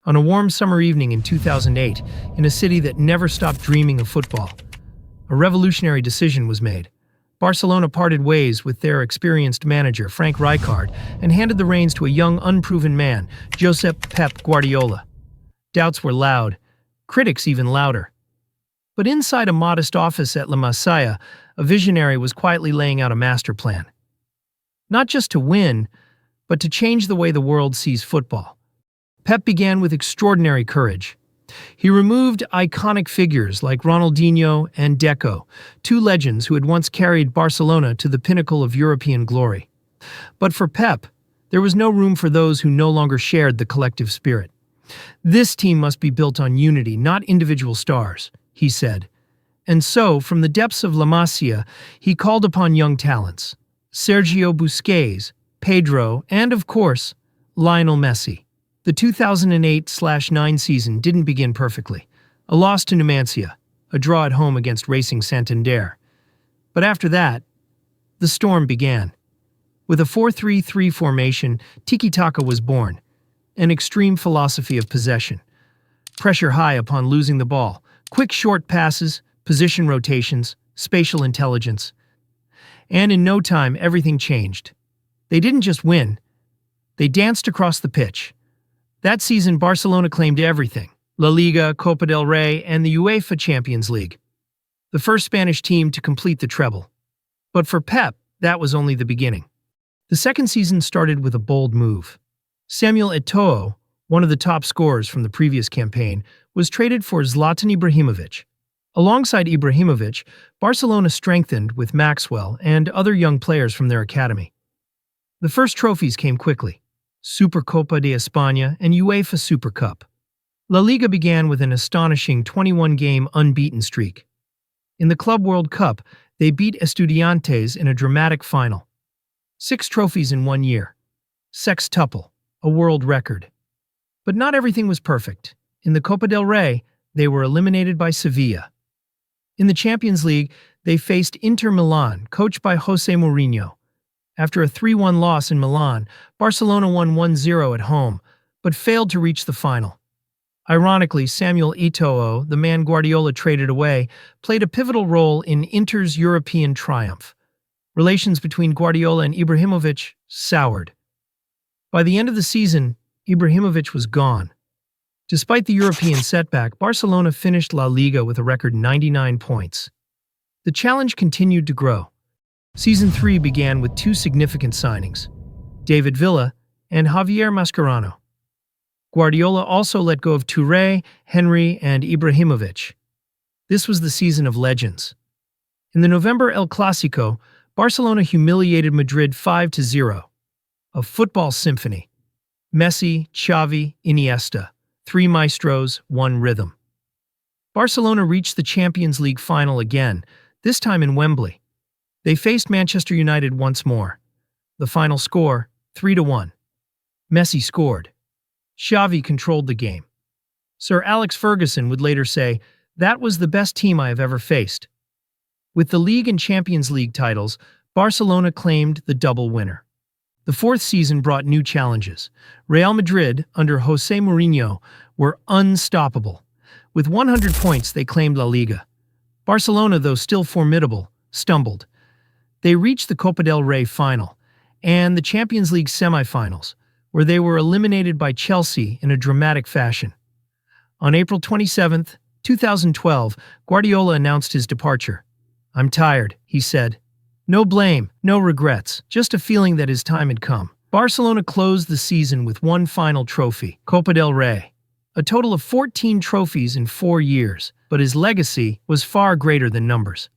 On a warm summer evening in 2008, in a city that never stopped dreaming of football, a revolutionary decision was made. Barcelona parted ways with their experienced manager, Frank Rijkaard, and handed the reins to a young, unproven man, Josep Pep Guardiola. Doubts were loud, critics even louder. But inside a modest office at La Masia, a visionary was quietly laying out a master plan. Not just to win, but to change the way the world sees football. Pep began with extraordinary courage. He removed iconic figures like Ronaldinho and Deco, two legends who had once carried Barcelona to the pinnacle of European glory. But for Pep, there was no room for those who no longer shared the collective spirit. This team must be built on unity, not individual stars, he said. And so, from the depths of La Masia, he called upon young talents. Sergio Busquets, Pedro, and of course, Lionel Messi. The 2008-09 season didn't begin perfectly. A loss to Numancia, a draw at home against Racing Santander. But after that, the storm began. With a 4-3-3 formation, tiki-taka was born, an extreme philosophy of possession. Pressure high upon losing the ball, quick short passes, position rotations, spatial intelligence. And in no time, everything changed. They didn't just win, they danced across the pitch. That season, Barcelona claimed everything: La Liga, Copa del Rey, and the UEFA Champions League. The first Spanish team to complete the treble. But for Pep, that was only the beginning. The second season started with a bold move. Samuel Eto'o, one of the top scorers from the previous campaign, was traded for Zlatan Ibrahimovic. Alongside Ibrahimovic, Barcelona strengthened with Maxwell and other young players from their academy. The first trophies came quickly: Supercopa de España and UEFA Super Cup. La Liga began with an astonishing 21-game unbeaten streak. In the Club World Cup, they beat Estudiantes in a dramatic final. 6 trophies in 1 year. Sextuple, a world record. But not everything was perfect. In the Copa del Rey, they were eliminated by Sevilla. In the Champions League, they faced Inter Milan, coached by Jose Mourinho. After a 3-1 loss in Milan, Barcelona won 1-0 at home, but failed to reach the final. Ironically, Samuel Eto'o, the man Guardiola traded away, played a pivotal role in Inter's European triumph. Relations between Guardiola and Ibrahimovic soured. By the end of the season, Ibrahimovic was gone. Despite the European setback, Barcelona finished La Liga with a record 99 points. The challenge continued to grow. Season 3 began with 2 significant signings: David Villa and Javier Mascherano. Guardiola also let go of Touré, Henry, and Ibrahimovic. This was the season of legends. In the November El Clásico, Barcelona humiliated Madrid 5-0. A football symphony. Messi, Xavi, Iniesta. 3 maestros, 1 rhythm. Barcelona reached the Champions League final again, this time in Wembley. They faced Manchester United once more. The final score, 3-1. Messi scored. Xavi controlled the game. Sir Alex Ferguson would later say, "That was the best team I have ever faced." With the League and Champions League titles, Barcelona claimed the double winner. The 4th season brought new challenges. Real Madrid, under Jose Mourinho, were unstoppable. With 100 points, they claimed La Liga. Barcelona, though still formidable, stumbled. They reached the Copa del Rey final and the Champions League semifinals, where they were eliminated by Chelsea in a dramatic fashion. On April 27, 2012, Guardiola announced his departure. "I'm tired," he said. No blame, no regrets, just a feeling that his time had come. Barcelona closed the season with 1 final trophy, Copa del Rey. A total of 14 trophies in 4 years, but his legacy was far greater than numbers.